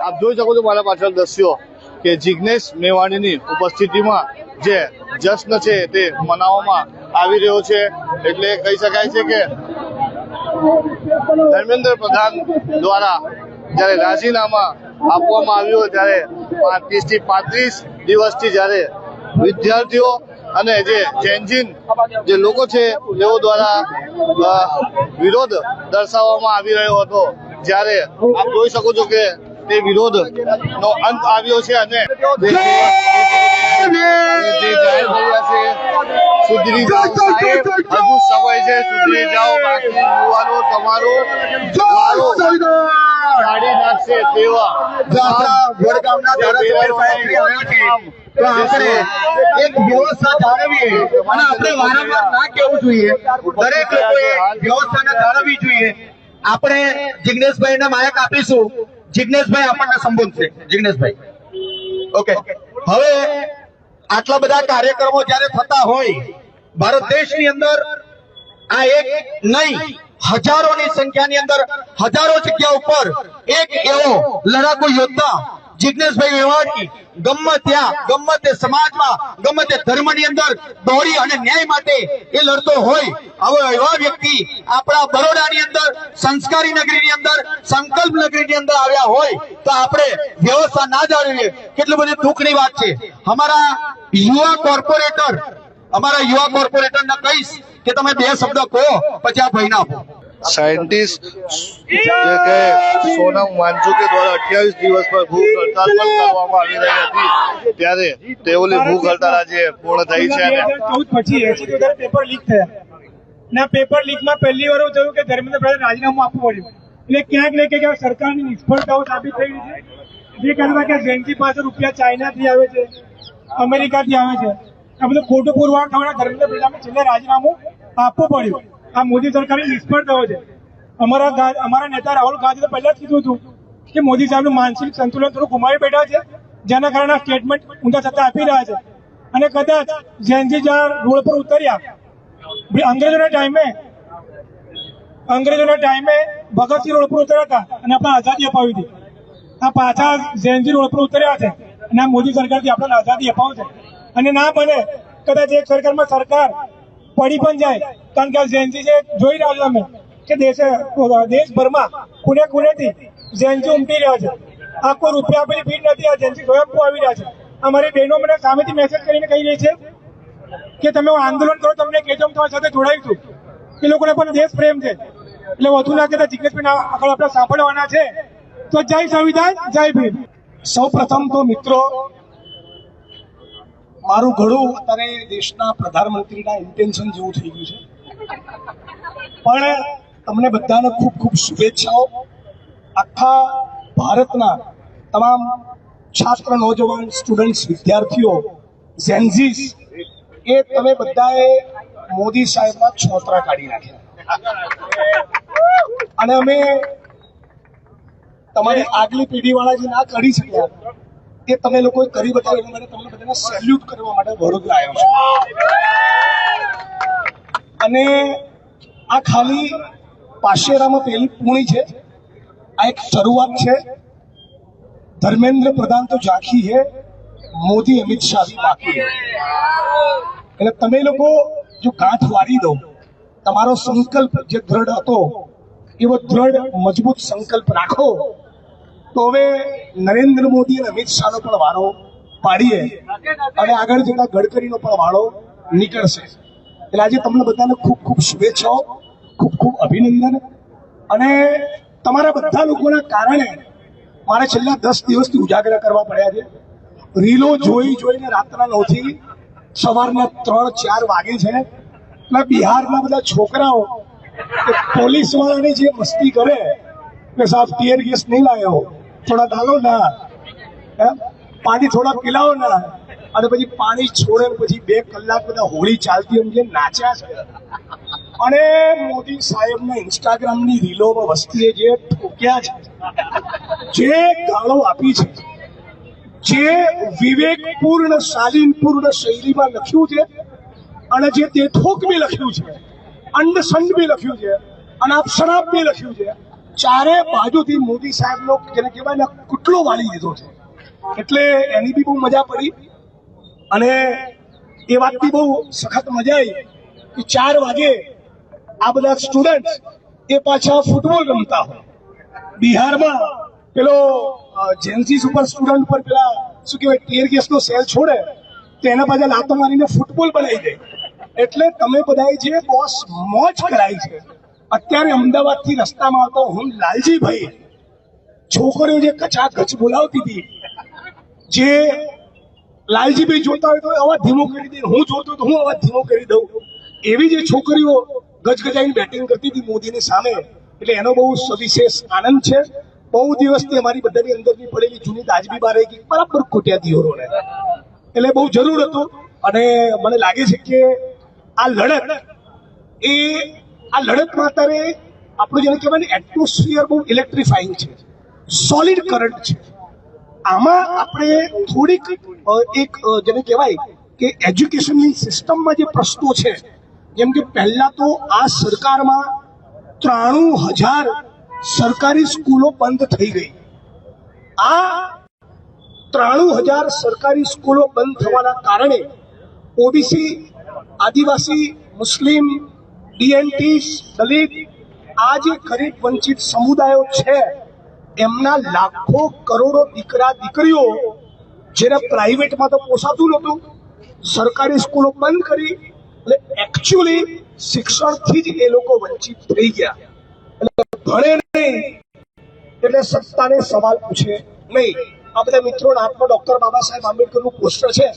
આપ જોઈ શકો છો મારા પાછળ દ્રશ્યો કે જિગ્નેશ મેવાણીની ઉપસ્થિતિમાં જે જશ્ન છે તે મનાવવામાં આવી રહ્યો છે। એટલે કહી શકાય છે કે ધર્મેન્દ્ર પ્રધાન દ્વારા જ્યારે રાજીનામા આપવામાં આવ્યું ત્યારે 30 થી 35 દિવસથી જ્યારે વિદ્યાર્થીઓ અને જે જેનજીન જે લોકો છે તેઓ દ્વારા વિરોધ દર્શાવવામાં આવી રહ્યો હતો, જ્યારે આપ જોઈ શકો છો કે તે વિરોધ નો અંત આવ્યો છે અને સુધરી જાઓ સાહેબ, હજુ સમય છે, સુધરી જાઓ, બાકી યુવાનો તમારો વારો કાઢી નાખશે તેવા વડગામના ધારાસભ્ય તો આપણે એક વ્યવસ્થા જાળવીએ અને આપણે વારંવાર ના કહેવું જોઈએ, દરેક લોકોએ વ્યવસ્થાને જાળવવી જોઈએ। આપણે જિગ્નેશભાઈને માયક આપીશું, જિગ્નેશભાઈ આપણને સંબોધશે। જિગ્નેશભાઈ, ઓકે। હવે આટલા બધા કાર્યક્રમો જ્યારે થતા હોય ભારત દેશની અંદર, આ એક નહીં હજારોની સંખ્યાની અંદર હજારો જગ્યા ઉપર એક એવો લડાકુ યોદ્ધા જિગ્નેશભાઈ મેવાણી ગમે ત્યાં, ગમે તે સમાજમાં, ગમે તે ધર્મની અંદર દોડી અને ન્યાય માટે એ લડતો હોય, હવે એવા વ્યક્તિ આપણા બરોડાની અંદર, સંસ્કારી નગરીની અંદર, સંકલ્પ નગરીની અંદર આવ્યા હોય તો આપણે વ્યવસ્થા ના જાળવીએ, કેટલી બધી દુઃખની વાત છે। અમારા યુવા કોર્પોરેટરને કહીશ કે તમે બે શબ્દ કહો, પછી આ ભાઈને આપો। साइंटिस्ट सोनम वांचुके द्वारा 28 दिवस पर भूख हड़ताल पर કરવામાં આવી રહી હતી, ત્યારે તેઓની ભૂખ હડતાલ આજે પૂર્ણ થઈ છે। 14 પછી 80 પેપર લીક થયા ના, પેપર લીકમાં પહેલી વાર થયું કે ધર્મેન્દ્ર પ્રધાન રાજીનામું આપવું પડ્યું, એટલે ક્યાંક ને ક્યાંક સરકારની નિષ્ફળતાઓ સાબિત થઈ રહી છે। જે કહેતા કે જેનજી પાસે રૂપિયા ચાઇનાથી આવે છે, અમેરિકાથી આવે છે, આ બધું ખોટું પુરવાર થવાના ધર્મેન્દ્ર પ્રધાનને છેલ્લે રાજીનામું આપવું પડ્યું। આ મોદી સરકારની નિષ્ફળતાઓ છે। અમારા નેતા રાહુલ ગાંધીએ પહેલા જ કીધું હતું કે મોદી સાહેબનું માનસિક સંતુલન થોડું ગુમાવી બેઠા છે, જેના કારણે આ સ્ટેટમેન્ટ ઊંધા થતા આપી રહ્યા છે। અને કદાચ જેનજી જ્યાં રોડ પર ઉતર્યા, અંગ્રેજોના ટાઈમે ભગતસિંહ રોડ પર ઉતર્યા હતા અને આપણે આઝાદી અપાવી હતી, આ પાછા જેનજી રોડ પર ઉતર્યા છે અને આ મોદી સરકારથી આપણને આઝાદી અપાવશે। અને ના બને કદાચ એક સરકારમાં સરકાર પડી પણ જાય, કારણ કે આ જેનજી જે જોઈ રહ્યા છો અમે કે દેશભરમાં ખૂણે ખૂણેથી જેનજી ઉમટી રહ્યા છે। આ કોઈ રૂપિયા આપેલી ભીડ નથી, આ જેનજી સ્વયંભૂ આવી રહ્યા છે। અમારી બહેનો મને સામેથી મેસેજ કરીને કહી રહી છે કે તમે આંદોલન કરો, તમને કહેજો તમારી સાથે જોડાઈશું। એ લોકોને પણ દેશ પ્રેમ છે, એટલે વધુ ના કહેતા જિગ્નેશભાઈ આગળ આપણે સાંભળવાના છે। તો જય સંવિધાન, જય ભીમ। સૌ પ્રથમ તો મિત્રો, મારું ઘણું અત્યારે દેશના પ્રધાનમંત્રીના ઇન્ટેન્શન જેવું થઈ ગયું છે, પણ તમને બધાને ખૂબ ખૂબ શુભેચ્છાઓ। આખા ભારતના તમામ છાત્ર, નોજવાન, સ્ટુડન્ટ્સ, વિદ્યાર્થીઓ, ઝેનઝીસ, એ તમે બધાએ મોદી સાહેબના છોતરા કાઢી નાખ્યા અને અમે તમારી આગલી પેઢીવાળા જે ના કરી શક્યા એ તમે લોકોએ કરી બતાવ્યું, માટે તમને બધાને સેલ્યુટ કરવા માટે વડોદરા આવ્યો છું। અને આ ખાલી પાશેરામાં પહેલી પૂણી છે, આ એક શરૂઆત છે। ધર્મેન્દ્ર પ્રધાન તો ઝાંખી હે, મોદી અમિત શાહ भी બાકી है। એટલે તમે લોકો જો ગાંઠ વાળી દો, તમારો સંકલ્પ જે દ્રઢ હતો એવો દ્રઢ મજબૂત સંકલ્પ રાખો, તો હવે નરેન્દ્ર મોદી અને અમિત શાહનો પણ વારો પાડીએ અને આગળ જતા ગડકરીનો પણ વાળો નીકળશે। એટલે આજે તમને બધાને ખૂબ ખૂબ શુભેચ્છાઓ, ખૂબ ખૂબ અભિનંદન। અને તમારા બધા લોકોના કારણે મારે છેલ્લા 10 દિવસથી ઉજાગર કરવા પડ્યા છે। રીલો જોઈને રાતના 9 થી સવારના 3-4 વાગે છે, એટલે બિહારના બધા છોકરાઓ પોલીસ વાળાની જે મસ્તી કરે કે સાહેબ ટીયર ગેસ નહીં લાવ્યો, થોડા ડાલો ના, પાણી થોડા પીલાવો ના, અને પછી પાણી છોડે, પછી 2 કલાક બધા હોળી ચાલતી એમ જે નાચ્યા છે। અને મોદી સાહેબના ઇન્સ્ટાગ્રામની રીલોમાં વસ્તીએ જે ઠોક્યા છે, જે ગાળો આપી છે, જે વિવેકપૂર્ણ, શાલીનપૂર્ણ શૈલીમાં લખ્યું છે, અને જે તેથોક બી લખ્યું છે, અંડસંડ બી લખ્યું છે, અને અપશરાપ બી લખ્યું છે, ચારે બાજુથી મોદી સાહેબનો જેને કહેવાય ને કૂટલો વાળી દીધો છે, એટલે એની બી બહુ મજા પડી. અને એ વાતની બહુ સખત મજા આવી કે 4 વાગે આ બધા સ્ટુડન્ટ એ પાછા ફૂટબોલ રમતા હોય. બિહારમાં પેલો જેન્સી સુપર સ્ટુડન્ટ પર પેલા શું કહેવાય ટીયર ગેસનો સેલ છોડે તો એના પાછા લાતો મારીને ફૂટબોલ બનાવી દે. એટલે તમે બધાએ જે બોસ મોજ કરાઈ છે. અત્યારે અમદાવાદથી રસ્તામાં આવતો હું લાલજીભાઈ છોકરીઓ જે કચાકચ બોલાવતી હતી, જે લાલજીભાઈ જોતા હોય તો અવાજ ધીમો કરી દે, હું જોતો તો હું અવાજ ધીમો કરી દઉં, એવી જે છોકરીઓ ગજગજાઈને બેટિંગ કરતી હતી મોદીની સામે, એટલે એનો બહુ સવિશેષ આનંદ છે. બહુ દિવસથી અમારી બધાની અંદરની પડેલી જૂની તાજબી બહાર આવી ગઈ, બરાબર કૂટ્યા દિયોરોને, એટલે બહુ જરૂર હતું. અને મને લાગે છે કે આ લડતમાં અત્યારે આપણું જેને કહેવાય ને એટમોસ્ફિયર બહુ ઇલેક્ટ્રિફાઈંગ છે, સોલિડ કરંટ છે. આમાં આપણે થોડીક એક જેને કહેવાય કે એજ્યુકેશનની સિસ્ટમમાં જે પ્રશ્નો છે, જેમ કે પહેલા તો આ સરકારમાં 93,000 સરકારી સ્કૂલો બંધ થઈ ગઈ. આ 93,000 સરકારી સ્કૂલો બંધ થવાના કારણે ઓબીસી, આદિવાસી, મુસ્લિમ, ડીએનટી, દલિત, આ જે ગરીબ વંચિત સમુદાયો છે એમના લાખો કરોડો દીકરા દીકરીઓ જેને પ્રાઇવેટમાં તો પોસાતું નહોતું, સરકારી સ્કૂલો બંધ કરી, એટલે એકચ્યુઅલી શિક્ષણથી જ એ લોકો વંચિત થઈ ગયા. એટલે ભણે નહીં એટલે સત્તાને સવાલ પૂછે નહીં. આ બધા મિત્રોના હાથમાં ડોક્ટર બાબા સાહેબ આંબેડકરનું પોસ્ટર છે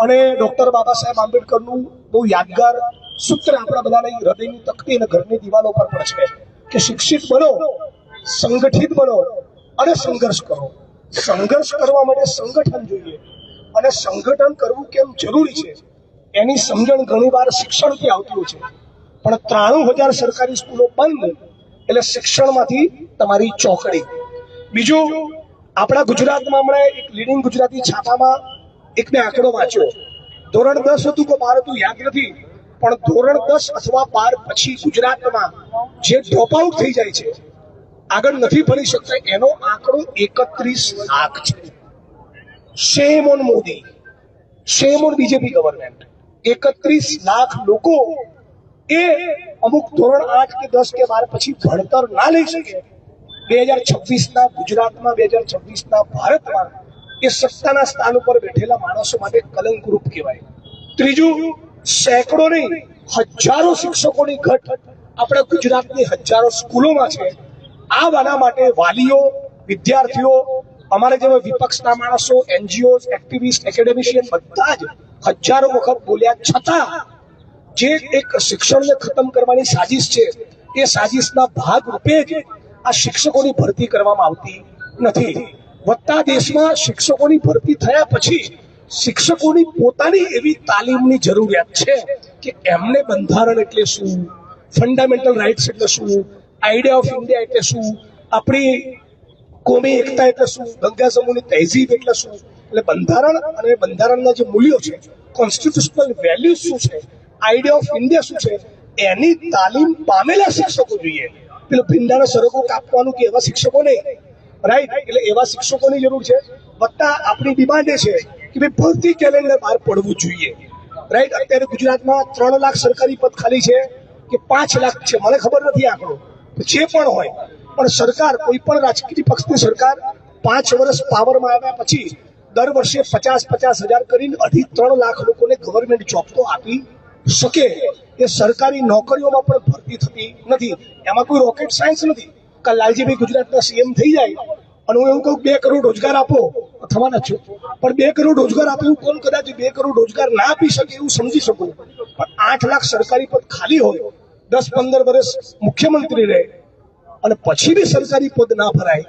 અને ડોક્ટર બાબા સાહેબ આંબેડકરનું બહુ યાદગાર સૂત્ર આપણા બધાની હૃદયની તકતી અને ઘરની દિવાલો પર પણ છે કે શિક્ષિત બનો, સંગઠિત બનો અને સંઘર્ષ કરો. સંઘર્ષ કરવા માટે સંગઠન જોઈએ અને સંગઠન કરવું કેમ જરૂરી છે એની સમજણ ઘણીવાર શિક્ષણથી આવતી હોય છે. પણ 93,000 સરકારી સ્કૂલો બંધ એટલે શિક્ષણમાંથી તમારી ચોકડી. બીજું, આપણા ગુજરાતમાં હમણાં એક લીડિંગ ગુજરાતી છાપામાં એકને આંકડો વાંચ્યો, ધોરણ 10 હતું કે 12 હતું યાદ નથી, પણ ધોરણ 10 અથવા 12 પછી ગુજરાતમાં જે ડ્રોપ આઉટ થઈ જાય છે, આગળ નથી ભણી શકતા, એનો આંકડો 31 લાખ છે. Shame on Modi, shame on BJP government. 31 lakh લોકો એ અમુક ધોરણ 8 કે 10 કે 12 પછી ભણતર ના લઈ શકે. 2026ના ગુજરાતમાં, 2026ના ભારતમાં એ સત્તાના સ્થાન ઉપર બેઠેલા માણસો માટે કલંકરૂપ કહેવાય. ત્રીજું, સેંકડો નહીં હજારો શિક્ષકોની ઘટ આપણા ગુજરાતની હજારો સ્કૂલોમાં છે. આ વાના માટે વાલીઓ, વિદ્યાર્થીઓ, અમારા જેવા વિપક્ષના માણસો, એનજીઓ, એક્ટિવિસ્ટ, એકેડેમિશિયન બધા જ હજારો વખત બોલ્યા છતાં જે એક શિક્ષણને ખતમ કરવાની સાજિશ છે એ સાજિશના ભાગ રૂપે જ આ શિક્ષકોની ભરતી કરવામાં આવતી નથી. વધતા દેશમાં શિક્ષકોની ભરતી થયા પછી શિક્ષકોની પોતાની એવી તાલીમની જરૂરિયાત છે કે એમને બંધારણ એટલે શું, ફંડામેન્ટલ રાઇટ્સ એટલે શું, આઈડિયા ઓફ ઇન્ડિયા એટલે શું, આપણી કોમી એકતા એટલે શું, ગંગા જમુની તહેઝીબ એટલે શું, એટલે બંધારણ અને બંધારણના જે મૂલ્યો છે, કોન્સ્ટિટ્યુશનલ વેલ્યુઝ શું છે, આઈડિયા ઓફ ઇન્ડિયા શું છે, એની તાલીમ પામેલા શિક્ષકો જોઈએ. પેલું ભીંડાના સરકો કાપવાનું કે એવા શિક્ષકો નહીં, રાઈટ? એટલે એવા શિક્ષકોની જરૂર છે. વત્તા આપણી ડિમાન્ડ એ છે કે ભાઈ ભરતી કેલેન્ડર બહાર પડવું જોઈએ, રાઈટ? અત્યારે ગુજરાતમાં 3 લાખ સરકારી પદ ખાલી છે કે 5 લાખ છે, મને ખબર નથી આંકડો, જે પણ હોય, પણ સરકાર, કોઈ પણ રાજકીય પક્ષની સરકાર 5 વર્ષ પાવરમાં આવ્યા પછી દર વર્ષે 50,000 કરીને 2.5-3 લાખ લોકોને ગવર્મેન્ટ જોબ તો આપી શકે. એ સરકારી નોકરીઓમાં પણ ભરતી થતી નથી. એમાં કોઈ રોકેટ સાયન્સ નથી. કાલ લાલજીભાઈ ગુજરાતના સીએમ થઈ જાય અને હું એવું કહું 2 કરોડ રોજગાર આપો, થવાના છો, પણ 2 કરોડ રોજગાર આપે એવું કોણ કદાચ 2 કરોડ રોજગાર ના આપી શકે એવું સમજી શકું, પણ 8 લાખ સરકારી પદ ખાલી હોય, 10-15 વર્ષ મુખ્યમંત્રી રહે અને પછી બી સરકારી પદ ના ભરાય,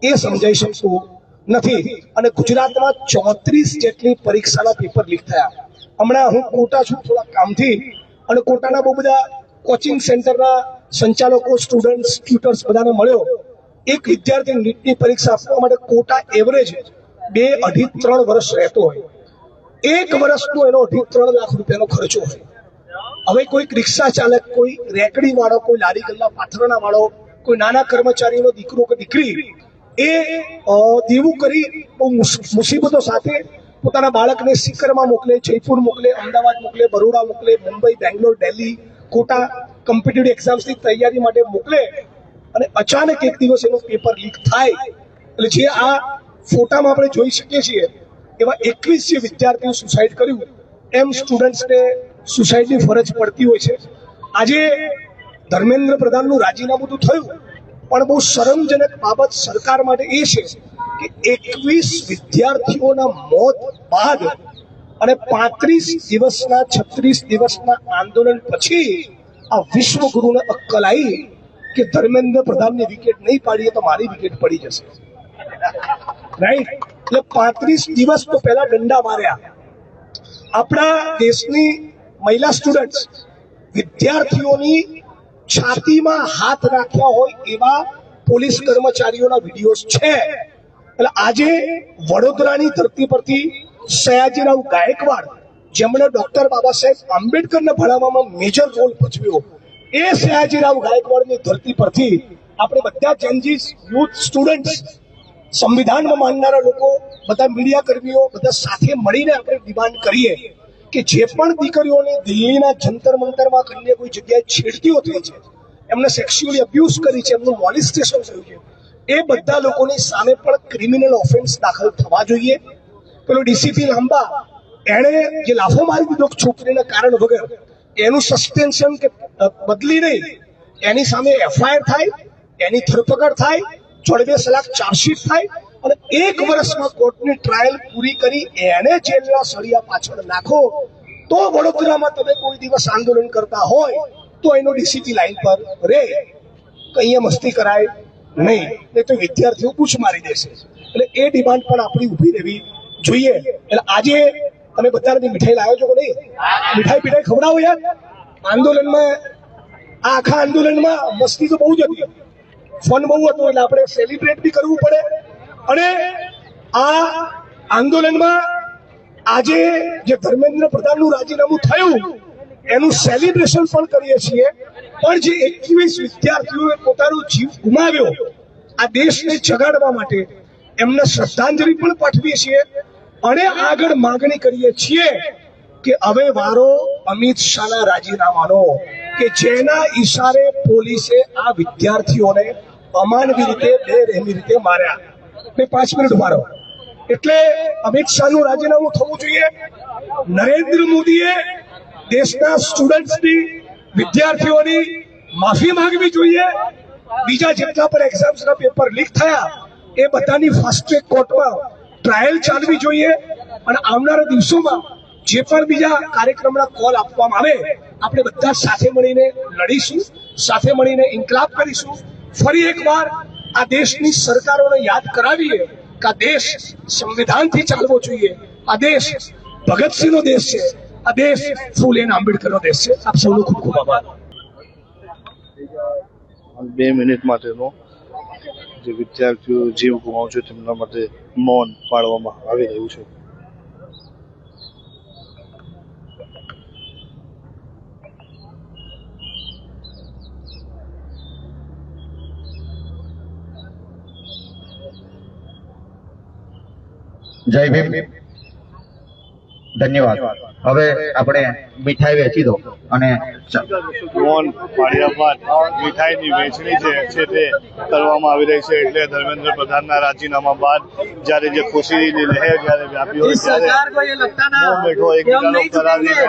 એ સમજાઈ શકતું નથી. અને ગુજરાતમાં 34 જેટલી પરીક્ષાના પેપર લીક થયા. હમણાં હું કોટા છું થોડા કામથી, અને કોટાના બહુ બધા કોચિંગ સેન્ટરના સંચાલકો, સ્ટુડન્ટ્સ, ટ્યુટર્સ બધાને મળ્યો. એક વિદ્યાર્થી નીટની પરીક્ષા આપવા માટે કોટા એવરેજ 2-2.5-3 વર્ષ રહેતો હોય, 1 વર્ષનો એનો 2.5-3 લાખ રૂપિયાનો ખર્ચો હોય. હવે કોઈ રિક્ષા ચાલક, કોઈ રેકડી વાળો, કોઈ લારી ગલ્લા પાથરણા વાળો કોઈ નાના કર્મચારીનો દીકરો કે દીકરી એ દેવું કરી બહુ મુસીબતો સાથે પોતાના બાળકને સિકરમાં મોકલે, જયપુર મોકલે, અમદાવાદ મોકલે, બરોડા મોકલે, મુંબઈ, બેંગ્લોર, દિલ્હી, કોટા કોમ્પિટિટિવ એક્ઝામ્સની તૈયારી માટે મોકલે અને અચાનક એક દિવસ એનું પેપર લીક થાય. એટલે જે આ ફોટામાં આપણે જોઈ શકીએ છીએ એવા 21 જે વિદ્યાર્થીઓ સુસાઇડ કર્યું એમ સ્ટુડન્ટ્સને સુસાઇડની ફરજ પડતી હોય છે. આજે ધર્મેન્દ્ર પ્રધાનનું રાજીનામું તો થયું, પણ બહુ શરમજનક બાબત સરકાર માટે એ છે કે 21 વિદ્યાર્થીઓના મોત બાદ અને 35 દિવસના 36 દિવસના આંદોલન પછી આ વિશ્વગુરુને અક્કલ આવી કે ધર્મેન્દ્ર પ્રધાનની વિકેટ નહીં પાડીએ તો મારી વિકેટ પડી જશે. રાઈટ? એટલે 35 દિવસ તો પહેલા દંડા માર્યા. આપણા દેશની મહિલા સ્ટુડન્ટ્સ વિદ્યાર્થીઓની છાતીમાં હાથ રાખ્યા હોય એવા પોલીસ કર્મચારીઓના વિડીયોઝ છે. એટલે આજે વડોદરાની ધરતી પરથી સયાજીરાવ ગાયકવાડ, જેમણે ડોક્ટર બાબા સાહેબ આંબેડકરને ભણાવવામાં મેજર રોલ ભજવ્યો, એ સયાજીરાવ ગાયકવાડની ધરતી પરથી આપણે બધા જેનજીસ, યુથ, સ્ટુડન્ટ્સ, સંવિધાનમાં માનનારા લોકો, બધા મીડિયા કર્મીઓ બધા સાથે મળીને આપણે ડિમાન્ડ કરીએ કે જે પણ દીકરીઓને દિલ્હીના જંતર મંતરમાં કન્યા કોઈ જગ્યાએ છેડતીઓ થઈ છે, એમને સેક્સ્યુઅલી અબ્યુઝ કરી છે, એમનું મોલેસ્ટેશન થયું છે, એ બધા લોકોની સામે પણ ક્રિમિનલ ઓફેન્સ દાખલ થવા જોઈએ. પેલો ડીસીપી લાંબા એણે જે લાફો મારી દીધો છોકરીના કારણ વગર, એનું સસ્પેન્શન કે બદલી નહીં, એની સામે એફઆઈઆર થાય, એની ધરપકડ થાય, જોડવે સલાક ચાર્જશીટ થાય અને 1 વર્ષમાં કોર્ટની ટ્રાયલ પૂરી કરી એને જેલના સળિયા પાછળ નાખો. તો વડોદરામાં તમે કોઈ દિવસ આંદોલન કરતા હોય તો એનો ડીસીપી લાઈન પર રહે, અહીંયા મસ્તી કરાય નહીં, નહીં તો વિદ્યાર્થીઓ પૂછ મારી દેશે. એટલે એ ડિમાન્ડ પણ આપણી ઊભી રહેવી જોઈએ. એટલે આજે તમે બધાને મીઠાઈ લાવ્યો છો કે નહીં? મીઠાઈ ખવડાવો યાર. આંદોલનમાં આખા આંદોલનમાં મસ્તી તો બહુ જ હતી, ફન બહુ હતું, એટલે આપણે સેલિબ્રેટ બી કરવું પડે. અને આ આંદોલનમાં આજે જે ધર્મેન્દ્ર પ્રધાનનું રાજીનામું થયું એનું સેલિબ્રેશન પણ કરીએ છીએ. પણ જે 21 વિદ્યાર્થીઓએ પોતાનો જીવ ગુમાવ્યો આ દેશને જગાડવા માટે, એમને શ્રદ્ધાંજલિ પણ પાઠવીએ છીએ અને આગળ માંગણી કરીએ છીએ કે હવે વારો અમિત શાહના રાજીનામાનો, કે જેના ઈશારે પોલીસે આ વિદ્યાર્થીઓને અમાનવી રીતે, બેરહેમી રીતે માર્યા. 5 મિનિટ મારો. એટલે અમિત શાહનું રાજીનામું થવું જોઈએ. નરેન્દ્ર મોદીએ દેશના સ્ટુડન્ટ્સની, વિદ્યાર્થીઓની માફી માંગવી જોઈએ. બીજા જેટલા પણ એક્ઝામ્સના પેપર લીક થયા એ બધાની ફાસ્ટ ટ્રેક કોર્ટમાં ટ્રાયલ ચાલવી જોઈએ. અને આવનારા દિવસોમાં જે પણ બીજા કાર્યક્રમના કોલ આપવામાં આવે આપણે બધા સાથે મળીને લડીશું, સાથે મળીને ઇન્કલાબ કરીશું. ફરી એકવાર આ દેશની સરકારોને યાદ કરાવીએ કે આ દેશ સંવિધાનથી ચાલવો જોઈએ. આ દેશ ભગતસિંહનો દેશ છે, આ દેશ ફૂલે અને આંબેડકરનો દેશ છે. આપ સૌનો ખૂબ ખૂબ આભાર. 2 મિનિટ માટેનો જે વિદ્યાર્થીઓ જીવ ગુમાવ્યો છે તેમના માટે મૌન પાળવામાં આવી રહ્યું છે. જય ભીમ. ધન્યવાદ. હવે આપણે મીઠાઈ વેચી દો અને મૌન પાડ્યા બાદ મીઠાઈની વહેંચણી છે તે કરવામાં આવી રહી છે. એટલે ધર્મેન્દ્ર પ્રધાનના રાજીનામા બાદ જ્યારે જે ખુશીની લહેર જ્યારે વ્યાપી હોય ત્યારે મોં મીઠો એકબીજાનો કરાવીને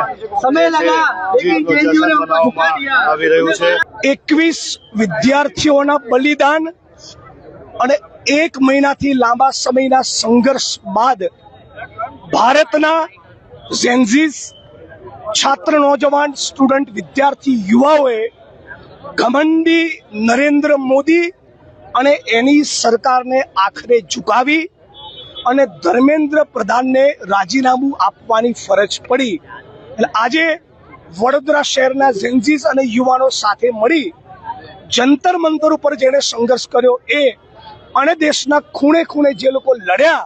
આવી રહ્યું છે. 21 વિદ્યાર્થીઓના બલિદાન અને 1 મહિનાથી લાંબા સમયના સંઘર્ષ બાદ ભારતના ઝેન્ઝીસ, છાત્ર, નોજવાન, સ્ટુડન્ટ, વિદ્યાર્થી, યુવાઓએ ઘમંડી નરેન્દ્ર મોદી અને એની સરકારને આખરે ઝુકાવી અને ધર્મેન્દ્ર પ્રધાનને રાજીનામું આપવાની ફરજ પડી. એટલે આજે વડોદરા શહેરના ઝેન્ઝીસ અને યુવાનો સાથે મળી જંતર મંતર ઉપર જેણે સંઘર્ષ કર્યો એ અને દેશના ખૂણે ખૂણે જે લોકો લડ્યા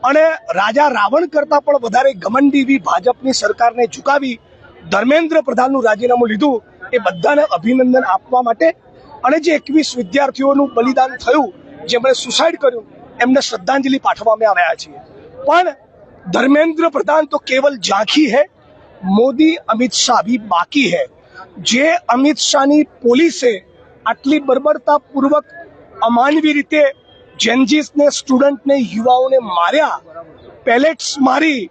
અને રાજા રાવણ કરતા પણ વધારે ઘમંડી એવી ભાજપની સરકારને ઝુકાવી ધર્મેન્દ્ર પ્રધાનનું રાજીનામું લીધું, એ બધાને અભિનંદન આપવા માટે અને જે 21 વિદ્યાર્થીઓનું બલિદાન થયું, જેમણે સુસાઇડ કર્યું, એમને શ્રદ્ધાંજલિ પાઠવવામાં આવ્યા છીએ. પણ धर्मेंद्र प्रधान तो केवल झांकी है, मोदी अमित शाह भी बाकी है. જે અમિત શાહની પોલીસે આટલી બર્બરતાપૂર્વક અમાનવી રીતે જેનજીસને, સ્ટુડન્ટને, યુવાઓને માર્યા, પેલેટ્સ મારી,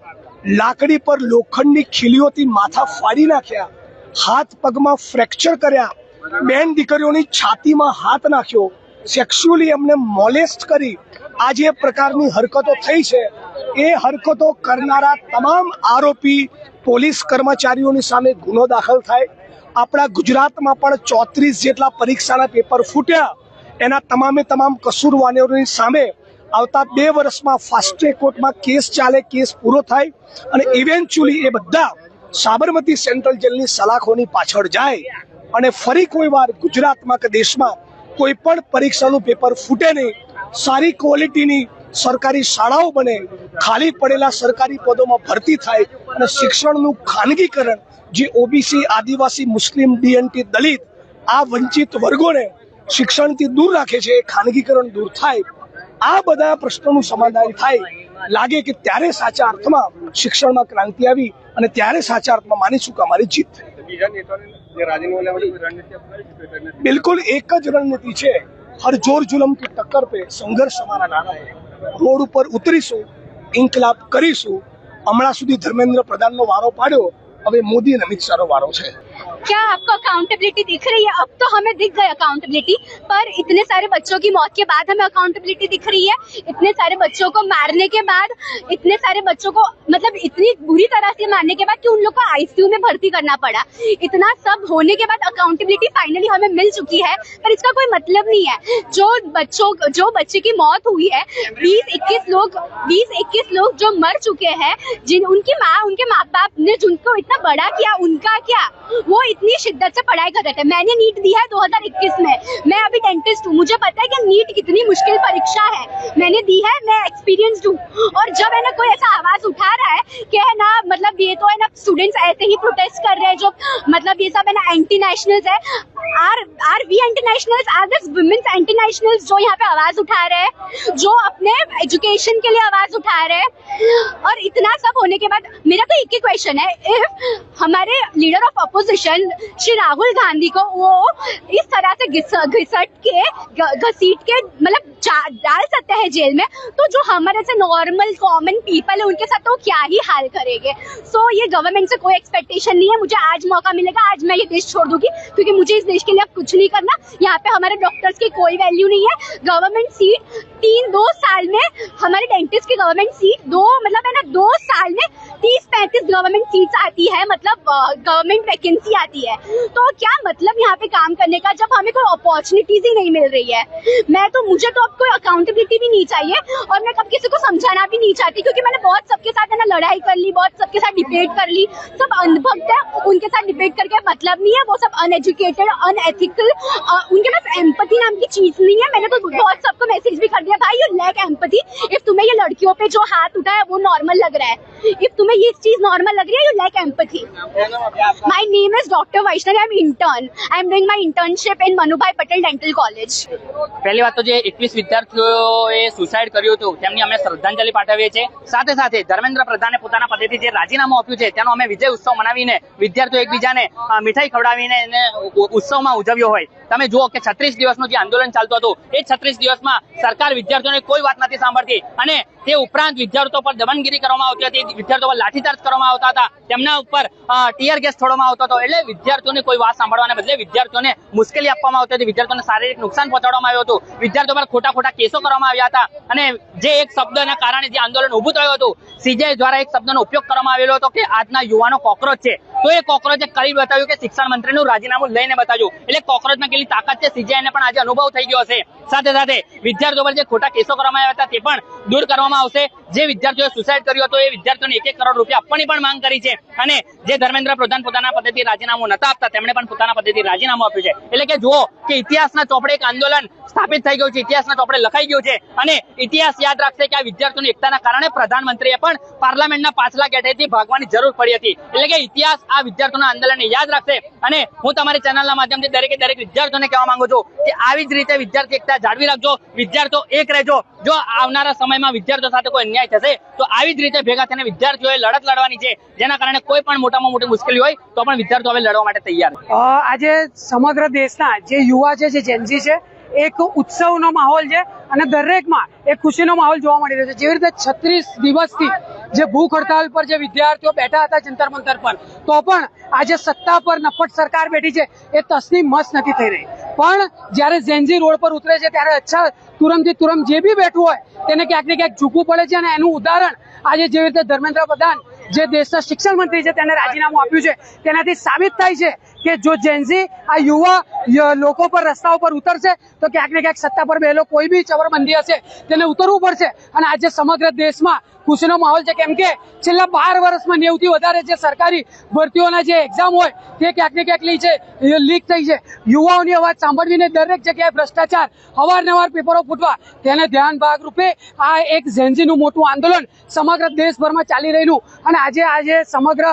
લાકડી પર લોખંડની ખીલીઓથી માથા ફાડી નાખ્યા, હાથ પગમાં ફ્રેક્ચર કર્યા, બેન દીકરીઓની છાતીમાં હાથ નાખ્યો, સેક્સ્યુઅલી એમને મોલેસ્ટ કરી, આ જે પ્રકારની હરકતો થઈ છે એ હરકતો કરનારા તમામ આરોપી પોલીસ કર્મચારીઓની સામે ગુનો દાખલ થાય. આપણા ગુજરાતમાં પણ 34 જેટલા પરીક્ષાના પેપર ફૂટ્યા, એના તમામે તમામ કસૂરવારોની સામે આવતા 2 વર્ષમાં ફાસ્ટ ટ્રેક કોર્ટમાં કેસ ચાલે, કેસ પૂરો થાય અને ઇવેન્ચ્યુઅલી એ બધા સાબરમતી સેન્ટ્રલ જેલની સલાખોની પાછળ જાય અને ફરી કોઈ વાર ગુજરાતમાં કે દેશમાં કોઈ પણ પરીક્ષાનું પેપર ફૂટે નહીં, સારી ક્વોલિટીની સરકારી શાળાઓ બને, ખાલી પડેલા સરકારી પદોમાં ભરતી થાય અને શિક્ષણનું ખાનગીકરણ, જે ઓબીસી, આદિવાસી, મુસ્લિમ, ડીએનટી, દલિત આ વંચિત વર્ગોને શિક્ષણથી દૂર રાખે છે, એ ખાનગીકરણ દૂર થાય. આ બધા પ્રશ્નોનું સમાધાન થાય, લાગે કે ત્યારે સાચા અર્થમાં શિક્ષણમાં ક્રાંતિ આવી અને ત્યારે સાચા અર્થમાં માનીશું કે અમારી જીત થઈ. बिल्कुल एक ज रणनीति है, हर जोर जुलम की टक्कर पे संघर्ष हमारा नारा है. रोड पर उतरीशु, इनकलाब करीशु. हमણાં સુધી धर्मेंद्र प्रधान નો વારો પાડ્યો, હવે मोदी અને अमित शाह નો વારો છે. क्या आपको अकाउंटेबिलिटी दिख रही है? अब तो हमें दिख गई अकाउंटेबिलिटी, पर इतने सारे बच्चों की मौत के बाद हमें अकाउंटेबिलिटी दिख रही है. इतने सारे बच्चों को मारने के बाद, इतने सारे बच्चों को मतलब इतनी बुरी तरह से मारने के बाद कि उन लोग को आईसीयू में भर्ती करना पड़ा, इतना सब होने के बाद अकाउंटेबिलिटी फाइनली हमें मिल चुकी है. पर इसका कोई मतलब नहीं है. जो बच्चे की मौत हुई है, 20-21 लोग जो मर चुके हैं, उनके माँ बाप ने जिनको इतना बड़ा किया, उनका क्या, वो इतनी शिद्दत से पढ़ाई कर रहे थे. मैंने नीट दिया है 2021 में, मैं अभी डेंटिस्ट हूँ, मुझे पता है कि नीट कितनी मुश्किल परीक्षा है. मैंने दी है, मैं एक्सपीरियंस्ड हूँ. और जब है ना कोई ऐसा आवाज उठा रहा है कि है ना, मतलब ये तो है ना स्टूडेंट्स ऐसे ही प्रोटेस्ट कर रहे हैं, जो मतलब ये सब है ना एंटी नेशनल्स है. Are we anti nationals? Are this women's anti nationals जो यहाँ पे आवाज उठा रहे हैं, जो अपने एजुकेशन के लिए आवाज उठा रहे हैं? और इतना सब होने के बाद मेरा तो एक ही क्वेश्चन है, इफ हमारे leader of opposition Shri Rahul Gandhi को वो इस तरह से घसीट के मतलब डाल सकते हैं जेल में, तो जो हमारे से नॉर्मल कॉमन पीपल है उनके साथ तो क्या ही हाल करेंगे. सो ये गवर्नमेंट से कोई एक्सपेक्टेशन नहीं है. मुझे आज मौका मिलेगा, आज मैं ये देश छोड़ दूंगी, क्योंकि मुझे इस देश के लिए अब कुछ नहीं करना. यहाँ पे हमारे डॉक्टर्स की कोई वैल्यू नहीं है. गवर्नमेंट सीट 2 साल में, हमारे डेंटिस्ट की गवर्नमेंट सीट 2 साल में 30-35 गवर्नमेंट सीट्स आती है, मतलब गवर्नमेंट वैकेंसी आती है. तो क्या मतलब यहाँ पे काम करने का, जब हमें कोई अपॉर्चुनिटीज ही नहीं मिल रही है. मुझे तो अब कोई अकाउंटेबिलिटी भी नहीं चाहिए, और मैं कब किसी को समझाना भी नहीं चाहती, क्योंकि मैंने बहुत सबके साथ है ना लड़ाई कर ली, बहुत सबके साथ डिबेट कर ली. सब अनभक्त है, उनके साथ डिबेट करके मतलब नहीं है. वो सब अनएजुकेटेड, अनएथिकल, उनके पास एम्पैथी नाम की चीज नहीं है. मैंने तो बहुत सबको मैसेज भी कर दिया, भाई यू लैक एम्पैथी. इफ तुम्हें ये लड़कियों पे जो हाथ उठा है वो नॉर्मल लग रहा है, इफ तुम्हें ये चीज नॉर्मल लग रही है, you lack empathy. My name is doctor Vaishnavi. I am intern. I am doing my internship in Manubhai Patel dental college. પહેલી વાત તો જે 21 વિદ્યાર્થીઓએ સુસાઇડ કર્યું હતું તેમની અમે શ્રદ્ધાંજલિ પાઠવીએ છીએ. સાથે સાથે ધર્મેન્દ્ર પ્રધાને પોતાના પદેથી જે રાજીનામું આપ્યું છે તેનો અમે વિજય ઉત્સવ મનાવીને વિદ્યાર્થીઓ એકબીજાને મીઠાઈ ખવડાવીને એને ઉત્સવમાં ઉજવ્યો હોય. તમે જુઓ કે 36 દિવસનું જે આંદોલન ચાલતું હતું એ 36 દિવસમાં સરકાર વિદ્યાર્થીઓને કોઈ વાત નથી સાંભળતી, અને તે ઉપરાંત વિદ્યાર્થીઓ પર દમનગીરી કરવામાં આવતી હતી, વિદ્યાર્થીઓ પર લાઠીચાર્જ કરવામાં આવતા હતા, તેમના ઉપર ટીયર ગેસ છોડવામાં આવતો હતો. એટલે વિદ્યાર્થીઓને કોઈ વાત સાંભળવાને બદલે વિદ્યાર્થીઓને મુશ્કેલી આપવામાં આવતી હતી, વિદ્યાર્થીઓને શારીરિક નુકસાન પહોંચાડવામાં આવ્યું હતું, વિદ્યાર્થીઓ પર ખોટા કેસો કરવામાં આવ્યા હતા. અને જે એક શબ્દના કારણે જે આંદોલન ઊભું થયું હતું, સીજે દ્વારા એક શબ્દનો ઉપયોગ કરવામાં આવેલો હતો કે આજના યુવાનો કોકરોચ છે. તો એ કોકરોચે કરી બતાવ્યું કે શિક્ષણ મંત્રીનું રાજીનામું લઈને બતાવ્યું. એટલે કોકરોચમાં કેટલી તાકાત છે સીજેને પણ આજે અનુભવ થઈ ગયો હશે. સાથે સાથે વિદ્યાર્થીઓ પર જે ખોટા કેસો કરવામાં આવ્યા હતા તે પણ દૂર કરવામાં કરવામાં આવશે. જે વિદ્યાર્થીઓએ સુસાઇડ કર્યું હતું એ વિદ્યાર્થીઓને 1-1 કરોડ રૂપિયા આપવાની પણ માંગ કરી છે. અને જે ધર્મેન્દ્ર પ્રધાન પોતાના પદેથી રાજીનામું નતા આપતા તેમણે પણ પોતાના પદેથી રાજીનામું આપ્યું છે. એટલે કે જુઓ કે ઇતિહાસના ચોપડે એક આંદોલન સ્થાપિત થઈ ગયું છે, ઇતિહાસના ચોપડે લખાઈ ગયું છે. અને ઇતિહાસ યાદ રાખશે કે આ વિદ્યાર્થીઓની એકતાના કારણે પ્રધાનમંત્રીએ પણ પાર્લામેન્ટના પાછલા ગેટેથી ભાગવાની જરૂર પડી હતી. એટલે કે ઇતિહાસ આ વિદ્યાર્થીઓના આંદોલનને યાદ રાખશે. અને હું તમારી ચેનલના માધ્યમથી દરેકે દરેક વિદ્યાર્થીઓને કહેવા માંગુ છું કે આવી જ રીતે વિદ્યાર્થી એકતા જાળવી રાખજો, વિદ્યાર્થીઓ એક રહેજો. જો આવનારા સમયમાં વિદ્યાર્થીઓ સાથે કોઈ અન્યાય થશે તો આવી જ રીતે ભેગા થઈને વિદ્યાર્થીઓએ લડત લડવાની છે, જેના કારણે કોઈ પણ મોટામાં મોટી મુશ્કેલી હોય તો પણ વિદ્યાર્થીઓ હવે લડવા માટે તૈયાર છે. આજે સમગ્ર દેશના જે યુવા છે, જે જેનઝી છે, એક ઉત્સવનો માહોલ છે અને દરેકમાં એક ખુશીનો માહોલ જોવા મળી રહ્યો છે. જેવી રીતે 36 દિવસથી જે ભૂખ હડતાલ પર જે વિદ્યાર્થીઓ બેઠા હતા જંતર મંતર પર, તો પણ આજે સત્તા પર નફટ સરકાર બેઠી છે એ તસની મસ્ત નથી થઈ રહી. પણ જ્યારે જેનઝી રોડ પર ઉતરે છે ત્યારે અચ્છા તુરંત જે બી બેઠું હોય તેને ક્યાંક ને ક્યાંક ઝૂકવું પડે છે. અને એનું ઉદાહરણ આજે જેવી રીતે ધર્મેન્દ્ર પ્રધાન જે દેશના શિક્ષણ મંત્રી છે તેને રાજીનામું આપ્યું છે, તેનાથી સાબિત થાય છે કે જો જેનઝી આ યુવા લોકો પર રસ્તાઓ પર ઉતરશે તો ક્યાંક ને ક્યાંક સત્તા પર બેઠેલો કોઈ બી ચવરબંધી હશે તેને ઉતરવું પડશે. અને આજે સમગ્ર દેશમાં ખુશીનો માહોલ છે, કેમ કે છેલ્લા 12 વર્ષમાં 90 થી વધારે જે સરકારી ભરતીઓના જે એક્ઝામ હોય તે ક્યાંક ને ક્યાંક લીક થઈ છે. યુવાઓની અવાજ સાંભળવીને દરેક જગ્યાએ ભ્રષ્ટાચાર, અવારનવાર પેપરો ફૂટવા, તેને ધ્યાન ભાગરૂપે આ એક જેનઝીનું મોટું આંદોલન સમગ્ર દેશભરમાં ચાલી રહેલું. અને આજે સમગ્ર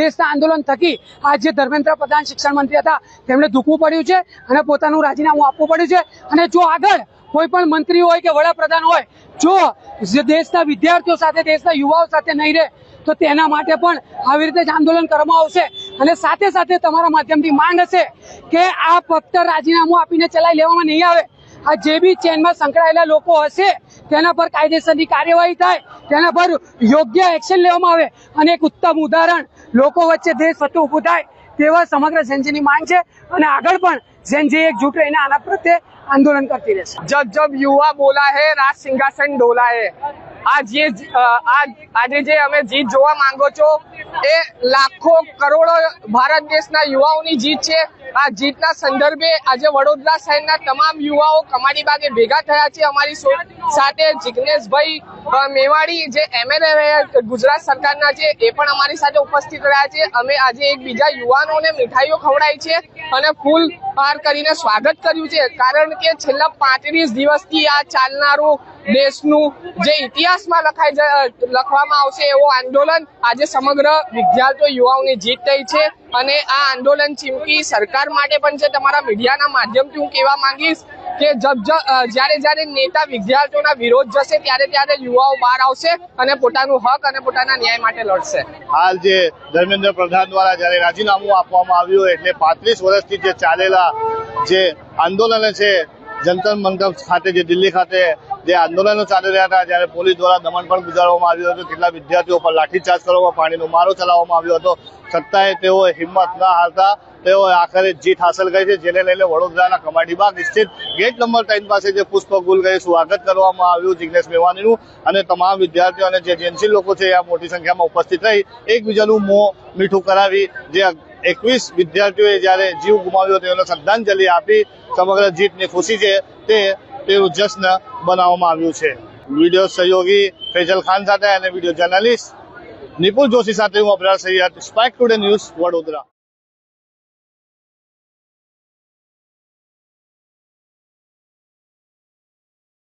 દેશના આંદોલન થકી આજે ધર્મેન્દ્ર પ્રધાન શિક્ષણ મંત્રી હતા તેમણે ઝૂકવું પડ્યું છે અને પોતાનું રાજીનામું આપવું પડ્યું છે. અને જો આગળ કોઈ પણ મંત્રી હોય કે વડાપ્રધાન હોય જો દેશના વિદ્યાર્થીઓ સાથે, દેશના યુવાઓ સાથે નહીં રહે તો તેના માટે પણ આવી રીતે જ આંદોલન કરવામાં આવશે. અને સાથે સાથે તમારા માધ્યમથી માંગ હશે કે આ ફક્ત રાજીનામું આપીને ચલાવી લેવામાં નહીં આવે. આ જે બી ચેનમાં સંકળાયેલા લોકો હશે તેના પર કાયદેસરની કાર્યવાહી થાય, તેના પર યોગ્ય એક્શન લેવામાં આવે. અને એક ઉત્તમ ઉદાહરણ લોકો વચ્ચે દેશ વચ્ચે ઊભું થાય તેવા સમગ્ર જેનઝીની માંગ છે. અને આગળ પણ જેનઝી એકજૂટ રહીને આના પ્રત્યે आंदोलन करती रहती है. जब जब युवा बोला है राज सिंहासन डोला है. આજે જે અમે જીત જોવા માંગો છો એ લાખો કરોડો ભારત દેશના યુવાઓની જીત છે. આ જીતના સંદર્ભે આજે વડોદરા શહેરના તમામ યુવાઓ કમાડી બાગે ભેગા થયા છે. અમારી સાથે જિગ્નેશભાઈ મેવાડી જે MLA ગુજરાત સરકારના છે એ પણ અમારી સાથે ઉપસ્થિત રહ્યા છે. અમે આજે એકબીજા યુવાનોને મીઠાઈઓ ખવડાવી છે અને ફૂલ હાર કરીને સ્વાગત કર્યું છે. કારણ કે છેલ્લા 35 દિવસથી આ ચાલનારું દેશનું જે ઇતિહાસમાં લખવામાં આવશે એવો આંદોલન આજે સમગ્ર વિદ્યાર્થીઓ યુવાઓની જીત થઈ છે. અને આ આંદોલન ચીમકી સરકાર માટે પણ છે. તમારા મીડિયાના માધ્યમથી હું કહેવા માંગીશ કે જ્યારે નેતા વિદ્યાર્થીઓના વિરોધ જશે ત્યારે યુવાઓ બહાર આવશે અને પોતાનું હક અને પોતાના ન્યાય માટે લડશે. હાલ જે ધર્મેન્દ્ર પ્રધાન દ્વારા જ્યારે રાજીનામું આપવામાં આવ્યું એટલે 35 વર્ષથી જે ચાલેલા જે આંદોલન છે જંતર મંતર ખાતે, જે દિલ્હી ખાતે જે આંદોલનો ચાલી રહ્યા હતા, જ્યારે પોલીસ દ્વારા દમન પણ ગુજારવામાં આવ્યું હતું, કેટલા વિદ્યાર્થીઓ પર લાઠીચાર્જ કરવામાં, પાણીનો મારો ચલાવવામાં આવ્યો હતો, છતાંય તેઓએ હિંમત ન હારતા તેઓએ આખરે જીત હાંસલ કરી છે. જેને લઈને વડોદરાના કમાડીબાગ સ્થિત ગેટ નંબર 3 પાસે જે પુષ્પગુલ કરી સ્વાગત કરવામાં આવ્યું જિગ્નેશ મેવાણીનું. અને તમામ વિદ્યાર્થીઓ અને જે જેનસી લોકો છે આ મોટી સંખ્યામાં ઉપસ્થિત રહી એકબીજાનું મોં મીઠું કરાવી જે 21 વિદ્યાર્થીઓએ જ્યારે જીવ ગુમાવ્યો તેઓને શ્રદ્ધાંજલિ આપી સમગ્ર જીતની ખુશી છે તેનું જશ્ન બનાવવામાં આવ્યું છે. વિડીયો સહયોગી ફૈઝલ ખાન સાથે અને વિડીયો જર્નલિસ્ટ નિપુલ જોશી સાથે હું Abrar Saiyad, Spike Today News, Vadodara.